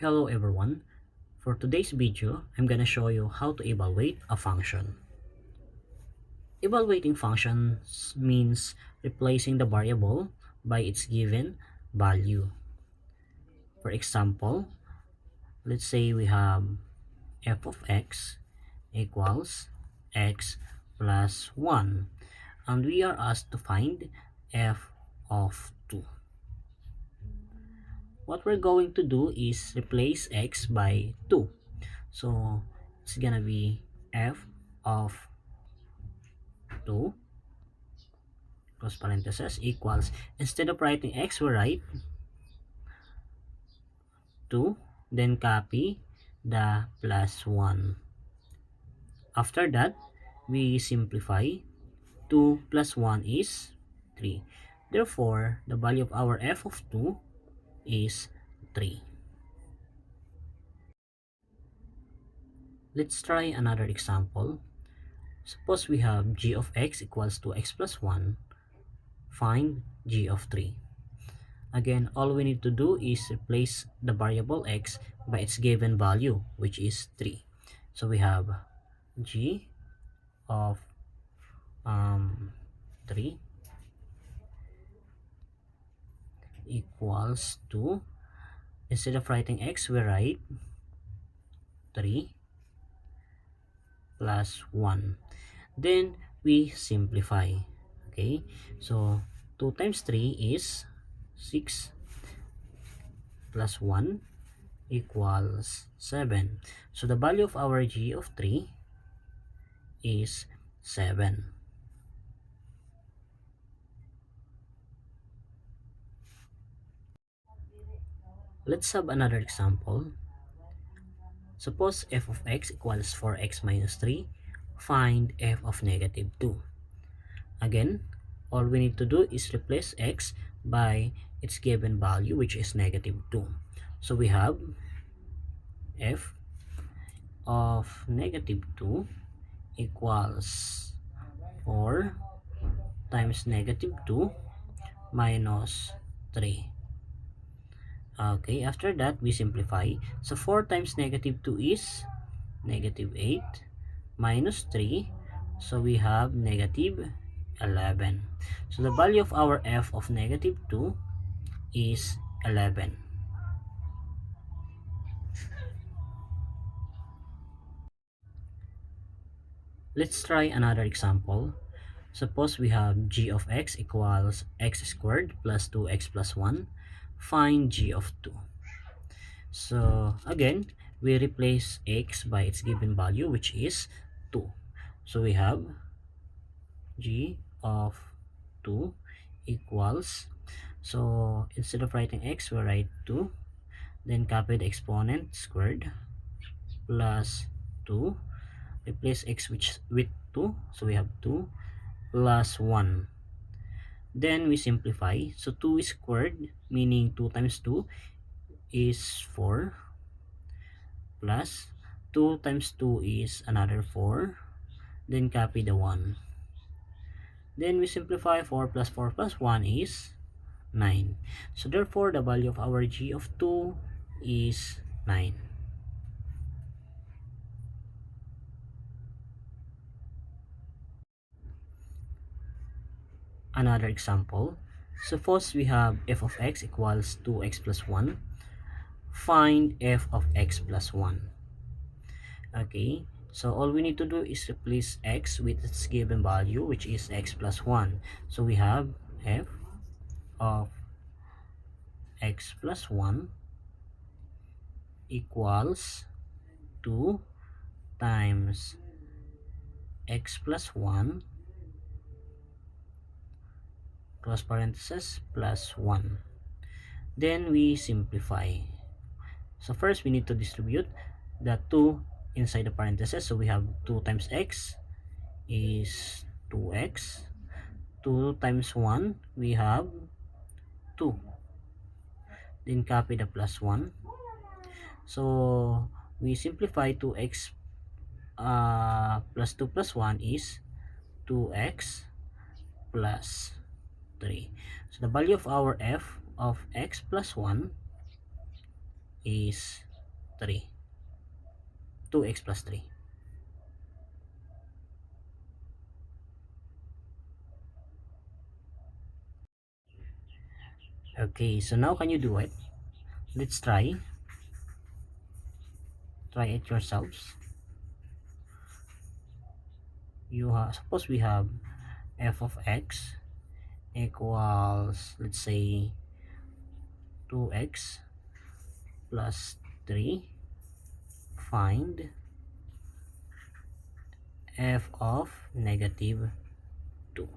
Hello everyone. For today's video, I'm gonna show you how to evaluate a function. Evaluating functions means replacing the variable by its given value. For example, let's say we have f of x equals x plus 1 and we are asked to find f of 2. What we're going to do is replace x by 2. So it's gonna be f of 2 close parenthesis equals, instead of writing x we write 2, then copy the plus 1. After that we simplify. 2 plus 1 is 3. Therefore the value of our f of 2 is 3. Let's try another example. Suppose we have g of x equals to x plus 1. Find g of 3. Again, all we need to do is replace the variable x by its given value, which is 3. So we have g of 3 equals to, instead of writing x, we write 3 plus 1. Then we simplify. Okay, so 2 times 3 is 6 plus 1 equals 7. So the value of our g of 3 is 7. Let's have another example. Suppose f of x equals 4x minus 3. Find f of negative 2. Again, all we need to do is replace x by its given value, which is negative 2. So we have f of negative 2 equals 4 times negative 2 minus 3. Okay, after that we simplify. So 4 times negative 2 is negative 8 minus 3. So we have negative 11. So the value of our f of negative 2 is 11. Let's try another example. Suppose we have g of x equals x squared plus 2x plus 1. Find g of 2. So again, we replace x by its given value, which is 2. So we have g of 2 equals, so instead of writing x we write 2, then copy the exponent squared plus 2, replace x with 2, so we have 2 plus 1. Then we simplify. So 2 is squared, meaning 2 times 2 is 4, plus 2 times 2 is another 4, then copy the 1. Then we simplify. 4 plus 4 plus 1 is 9. So therefore the value of our g of 2 is 9. Another example. Suppose we have f of x equals 2x plus 1. Find f of x plus 1. Okay, so all we need to do is replace x with its given value, which is x plus 1. So we have f of x plus 1 equals 2 times x plus 1 close parenthesis plus 1. Then we simplify. So first we need to distribute the 2 inside the parentheses. So we have 2 times x is 2x. 2 times 1 we have 2. Then copy the plus 1. So we simplify. 2x plus 2 plus 1 is 2x plus 3. So the value of our f of x plus 1 is 3. 2x plus 3. Okay, so now can you do it? Let's try. Try it yourselves. Suppose we have f of x equals, let's say, 2x plus 3. Find f of negative 2.